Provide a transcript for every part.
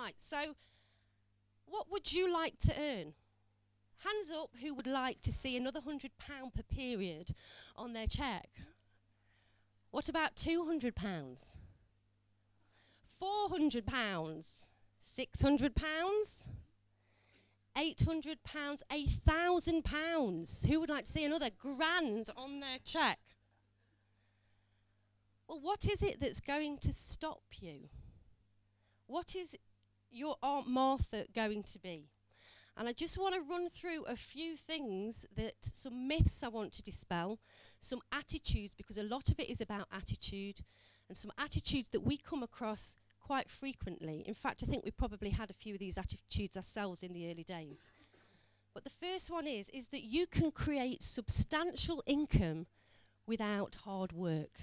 Right, so what would you like to earn? Hands up who would like to see another £100 per period on their cheque. What about £200? £400? £600? £800? £1,000? Who would like to see another grand on their cheque? Well, what is it that's going to stop you? What is your Aunt Martha going to be? And I just want to run through a few things, some myths I want to dispel, some attitudes, because a lot of it is about attitude, and some attitudes that we come across quite frequently. In fact, I think we probably had a few of these attitudes ourselves in the early days. But the first one is that you can create substantial income without hard work.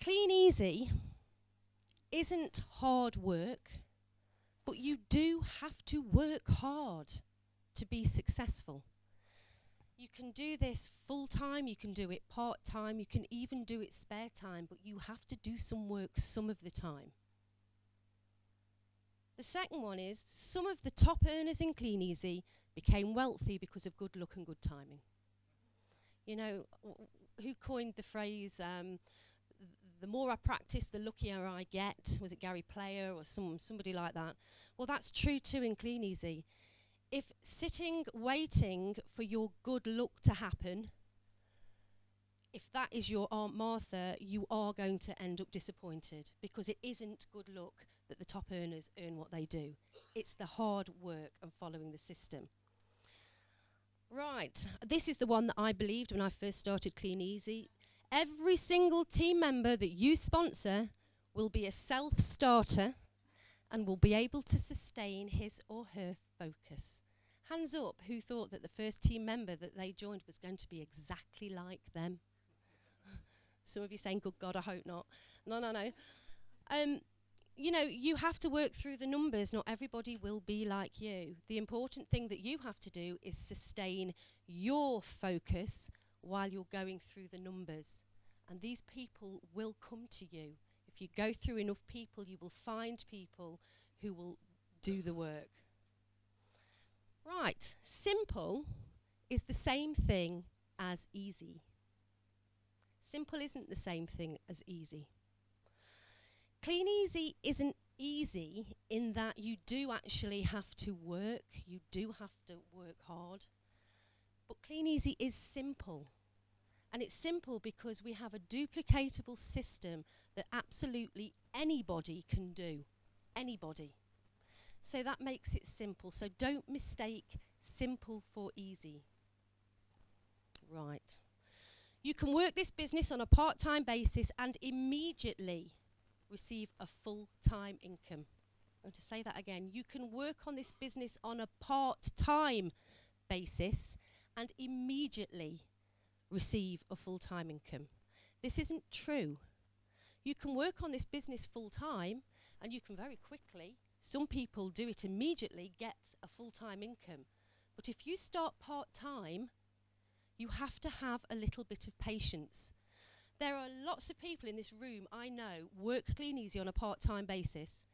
Kleeneze isn't hard work, but you do have to work hard to be successful. You can do this full-time, you can do it part-time, you can even do it spare time, but you have to do some work some of the time. The second one is some of the top earners in Kleeneze became wealthy because of good luck and good timing. You know, who coined the phrase, the more I practice, the luckier I get? Was it Gary Player or somebody like that? Well, that's true too in Kleeneze. If sitting, waiting for your good luck to happen, if that is your Aunt Martha, you are going to end up disappointed, because it isn't good luck that the top earners earn what they do. It's the hard work and following the system. Right, this is the one that I believed when I first started Kleeneze. Every single team member that you sponsor will be a self-starter and will be able to sustain his or her focus. Hands up who thought that the first team member that they joined was going to be exactly like them. Some of you saying, good God, I hope not. No. You know, you have to work through the numbers. Not everybody will be like you. The important thing that you have to do is sustain your focus while you're going through the numbers. And these people will come to you. If you go through enough people, you will find people who will do the work. Right, simple is the same thing as easy. Simple isn't the same thing as easy. Kleeneze isn't easy in that you do actually have to work, you do have to work hard. But Kleeneze is simple. And it's simple because we have a duplicatable system that absolutely anybody can do. Anybody. So that makes it simple. So don't mistake simple for easy. Right. You can work this business on a part-time basis and immediately receive a full-time income. I'm going to say that again. You can work on this business on a part-time basis and immediately receive a full-time income. This isn't true. You can work on this business full-time and you can very quickly, some people do it immediately, get a full-time income. But if you start part-time, you have to have a little bit of patience. There are lots of people in this room I know work Kleeneze on a part-time basis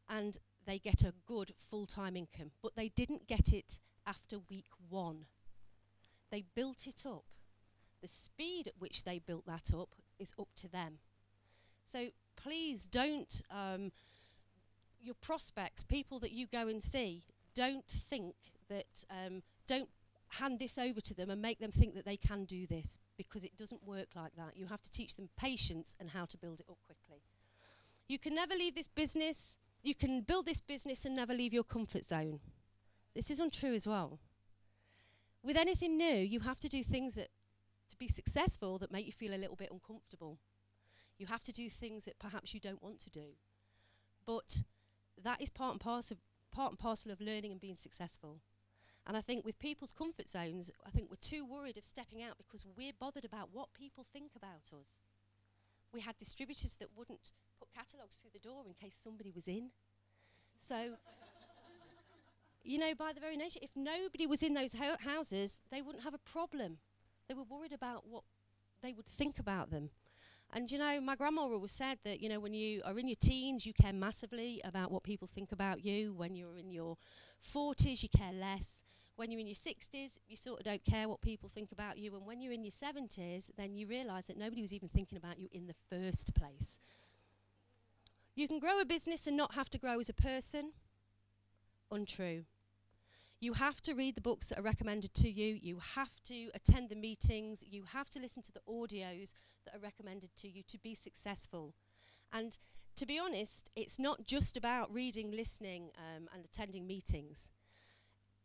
and they get a good full-time income, but they didn't get it after week 1. They built it up. The speed at which they built that up is up to them. So please don't, your prospects, people that you go and see, don't think that, don't hand this over to them and make them think that they can do this, because it doesn't work like that. You have to teach them patience and how to build it up quickly. You can never leave this business, you can build this business and never leave your comfort zone. This is untrue as well. With anything new, you have to do things that, to be successful, that make you feel a little bit uncomfortable. You have to do things that perhaps you don't want to do. But that is part and parcel of learning and being successful. And I think with people's comfort zones, I think we're too worried of stepping out because we're bothered about what people think about us. We had distributors that wouldn't put catalogues through the door in case somebody was in. So, you know, by the very nature, if nobody was in those houses, they wouldn't have a problem. They were worried about what they would think about them. And you know, my grandma always said that, you know, when you are in your teens, you care massively about what people think about you. When you're in your 40s, you care less. When you're in your 60s, you sort of don't care what people think about you. And when you're in your 70s, then you realise that nobody was even thinking about you in the first place. You can grow a business and not have to grow as a person. Untrue. You have to read the books that are recommended to you. You have to attend the meetings. You have to listen to the audios that are recommended to you to be successful. And to be honest, it's not just about reading, listening, and attending meetings.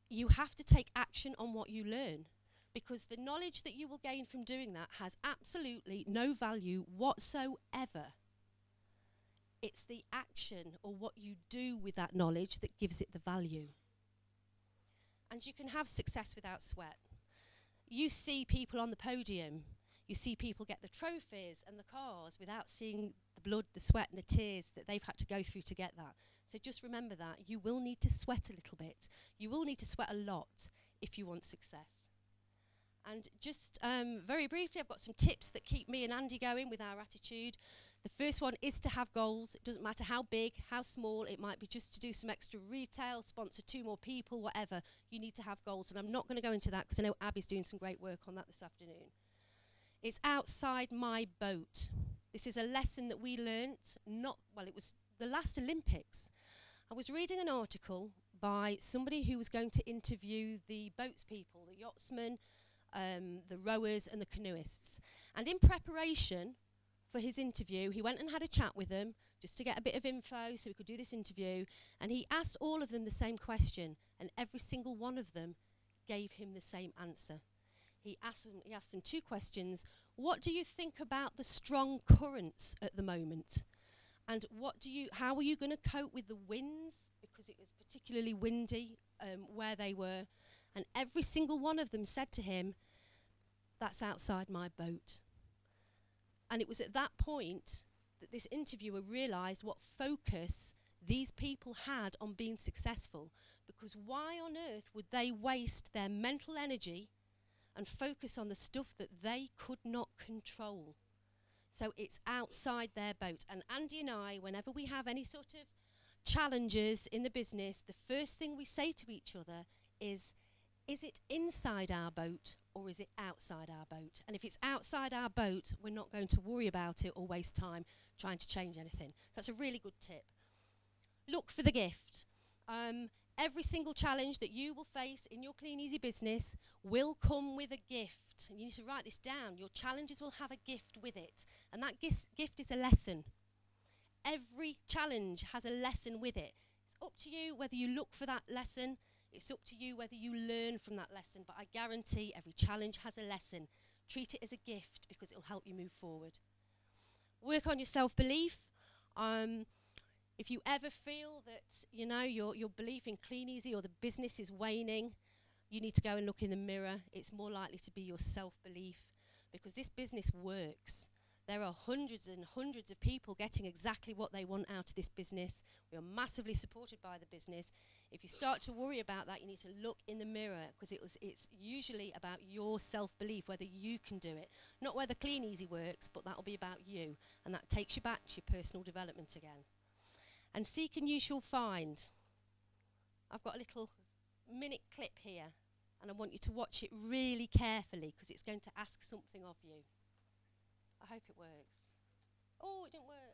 You have to take action on what you learn, because the knowledge that you will gain from doing that has absolutely no value whatsoever. It's the action or what you do with that knowledge that gives it the value. And you can have success without sweat. You see people on the podium, you see people get the trophies and the cars without seeing the blood, the sweat and the tears that they've had to go through to get that. So just remember that. You will need to sweat a little bit. You will need to sweat a lot if you want success. And just very briefly, I've got some tips that keep me and Andy going with our attitude. The first one is to have goals. It doesn't matter how big, how small. It might be just to do some extra retail, sponsor 2 more people, whatever. You need to have goals. And I'm not going to go into that because I know Abby's doing some great work on that this afternoon. It's outside my boat. This is a lesson that we learnt, it was the last Olympics. I was reading an article by somebody who was going to interview the boats people, the yachtsmen, the rowers and the canoeists. And in preparation for his interview, he went and had a chat with them just to get a bit of info so he could do this interview. And he asked all of them the same question, and every single one of them gave him the same answer. He asked them 2 questions. What do you think about the strong currents at the moment? And how are you going to cope with the winds? Because it was particularly windy where they were. And every single one of them said to him, "That's outside my boat." And it was at that point that this interviewer realised what focus these people had on being successful. Because why on earth would they waste their mental energy and focus on the stuff that they could not control? So it's outside their boat. And Andy and I, whenever we have any sort of challenges in the business, the first thing we say to each other is it inside our boat or is it outside our boat? And if it's outside our boat, we're not going to worry about it or waste time trying to change anything. So that's a really good tip. Look for the gift. Every single challenge that you will face in your Kleeneze business will come with a gift. And you need to write this down. Your challenges will have a gift with it. And that gift is a lesson. Every challenge has a lesson with it. It's up to you whether you look for that lesson. It's up to you whether you learn from that lesson. But I guarantee every challenge has a lesson. Treat it as a gift because it will help you move forward. Work on your self-belief. If you ever feel that, you know, your belief in Kleeneze or the business is waning, you need to go and look in the mirror. It's more likely to be your self-belief because this business works. There are hundreds and hundreds of people getting exactly what they want out of this business. We are massively supported by the business. If you start to worry about that, you need to look in the mirror because it's usually about your self-belief, whether you can do it. Not whether Kleeneze works, but that will be about you. And that takes you back to your personal development again. And seek and you shall find. I've got a little minute clip here, and I want you to watch it really carefully because it's going to ask something of you. I hope it works. Oh, it didn't work.